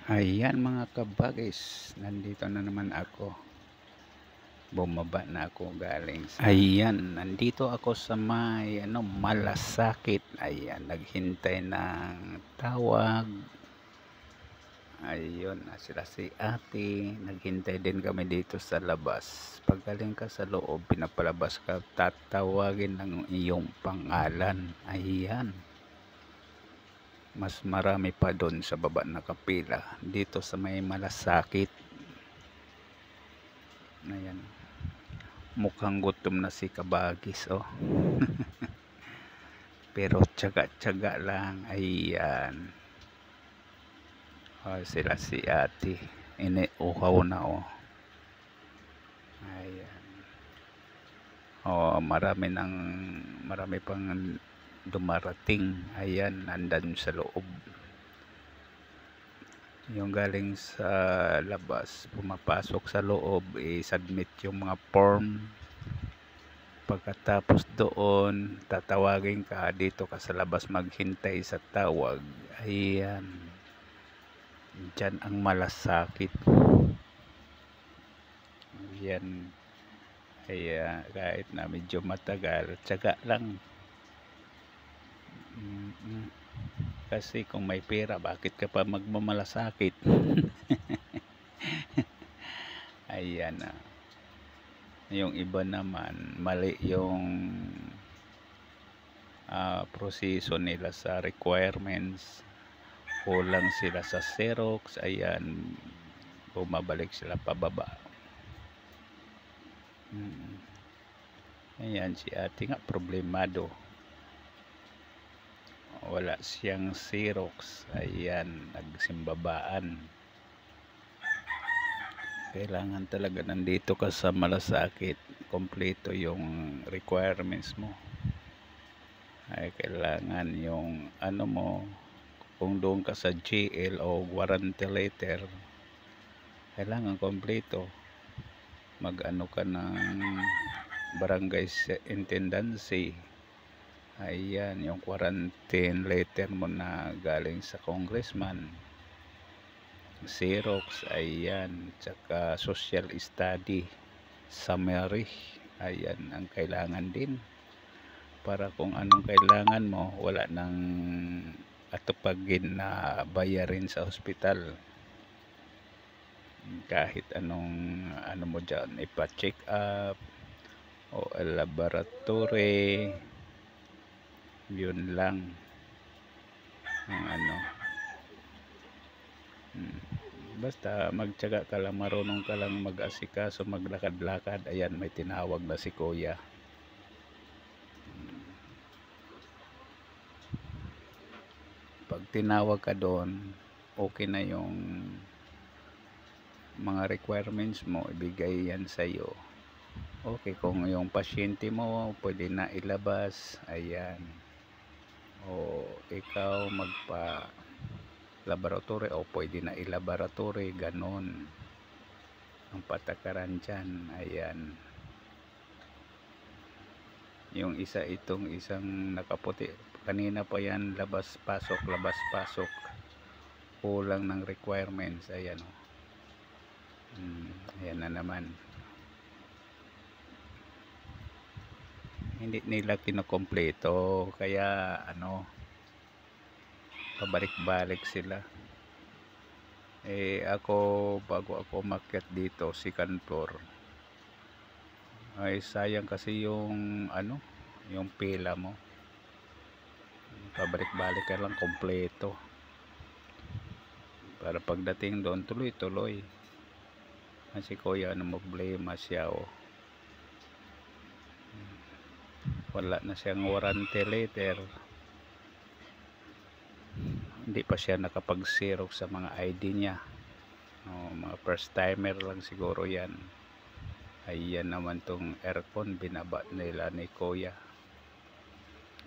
Ayan mga kabagis, nandito na naman ako. Bumaba na ako galing sa... Ayan, nandito ako sa may Malasakit. Ayan, naghintay ng tawag. Ayun, sila si ate. Naghintay din kami dito sa labas. Paggaling ka sa loob, pinapalabas ka, tatawagin ng iyong pangalan. Ayan. Mas marami pa doon sa baba nakapila. Dito sa may Malasakit. Ayan. Mukhang gutom na si Kabagis, oh. Pero tsaga-tsaga lang. Ayan. Oh, sila si ate. Iniuhaw na, oh. Ayan. Oh, marami pang dumarating. Ayan, nandan sa loob. Yung galing sa labas, pumapasok sa loob, i-submit yung mga form. Pagkatapos doon, tatawagin ka, dito ka sa labas maghintay sa tawag. Ayan. Diyan ang Malasakit. Ayan. Kaya kahit na medyo matagal, tsaga lang. Kasi kung may pera, bakit ka pa magmamalasakit? Ayan na. Yung iba naman, mali yung proseso nila sa requirements. Kulang sila sa Xerox. Ayan, bumabalik sila pababa. Ayan, si ate nga problemado. Wala siyang Xerox. Ayan, nagsimbabaan. Kailangan talaga nandito ka sa Malasakit, kompleto yung requirements mo. Ay kailangan yung mo, kung doon ka sa GL o warranty letter, kailangan kompleto. Mag-ano ka ng barangay intendancy. Ayan, yung quarantine letter mo na galing sa congressman. Xerox, ayan, tsaka social study summary, ayan ang kailangan din para kung anong kailangan mo, wala nang atupagin na bayarin sa ospital. Kahit anong mo dyan, ipa-check up o laboratory, yun lang ang basta magtiyaga ka lang, marunong ka lang mag-asikaso, maglakad-lakad. Ayan, may tinawag na si kuya. Pag tinawag ka doon, okay na yung mga requirements mo, ibigay yan sa iyo. Okay, kung yung pasyente mo pwede na ilabas, ayan, o ikaw magpa laboratory o pwede na ilaboratory, ganon ang patakaran dyan. Ayan, yung itong isang nakaputi kanina pa yan, labas pasok, kulang ng requirements. Ayan, ayan na naman, hindi nila kinokompleto, kaya pabalik-balik sila. Ako, bago ako umakyat dito second floor, ay sayang kasi yung yung pila mo, pabalik-balik ka lang kompleto para pagdating doon tuloy-tuloy. Kasi kuya, problema siya, wala na siyang warranty letter, hindi pa siya nakapag-xerox sa mga ID niya. Mga first timer lang siguro yan. Ayan naman tong aircon, binaba nila ni kuya,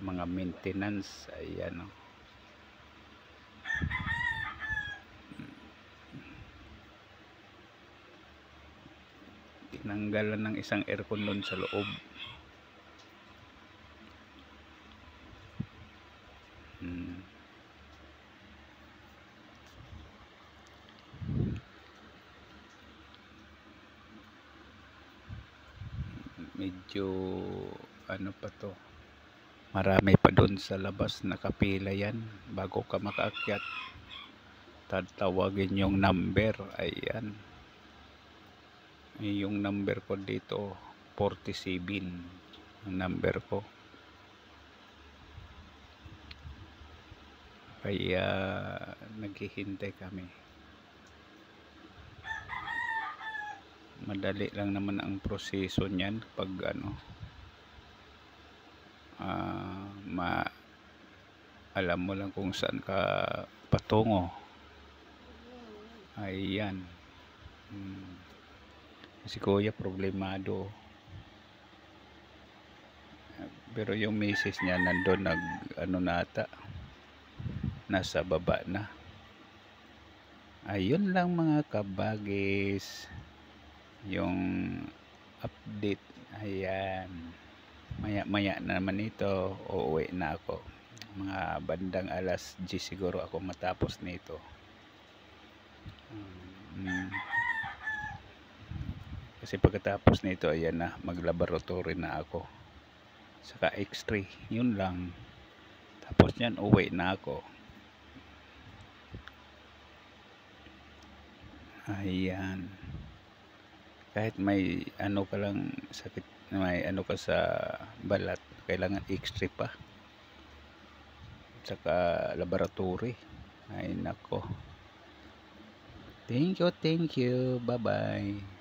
mga maintenance. Ayan, tinanggalan ng isang aircon doon sa loob. medyo ano pa to, marami pa doon sa labas, nakapila yan bago ka makaakyat. Tatawagin yung number, ayan, yung number ko dito 47 ang number ko, kaya naghihintay kami. Madali lang naman ang proseso niyan pag ano, alam mo lang kung saan ka patungo. Ayan. Si kuya problemado, pero yung misis niya nandun, nag ano nata, nasa baba na. Ayun lang mga kabagis, yung update. Ayan, maya maya naman ito uuwi na ako, mga bandang alas 10 siguro ako matapos nito. Kasi pagkatapos nito, ayan na, mag-laboratory na ako, saka x-ray, yun lang. Tapos yan, uwi na ako. Ayan, kahit may ano ka lang sakit, may ano ka sa balat, kailangan x-ray pa, saka laboratory. Ay nako, thank you, bye bye.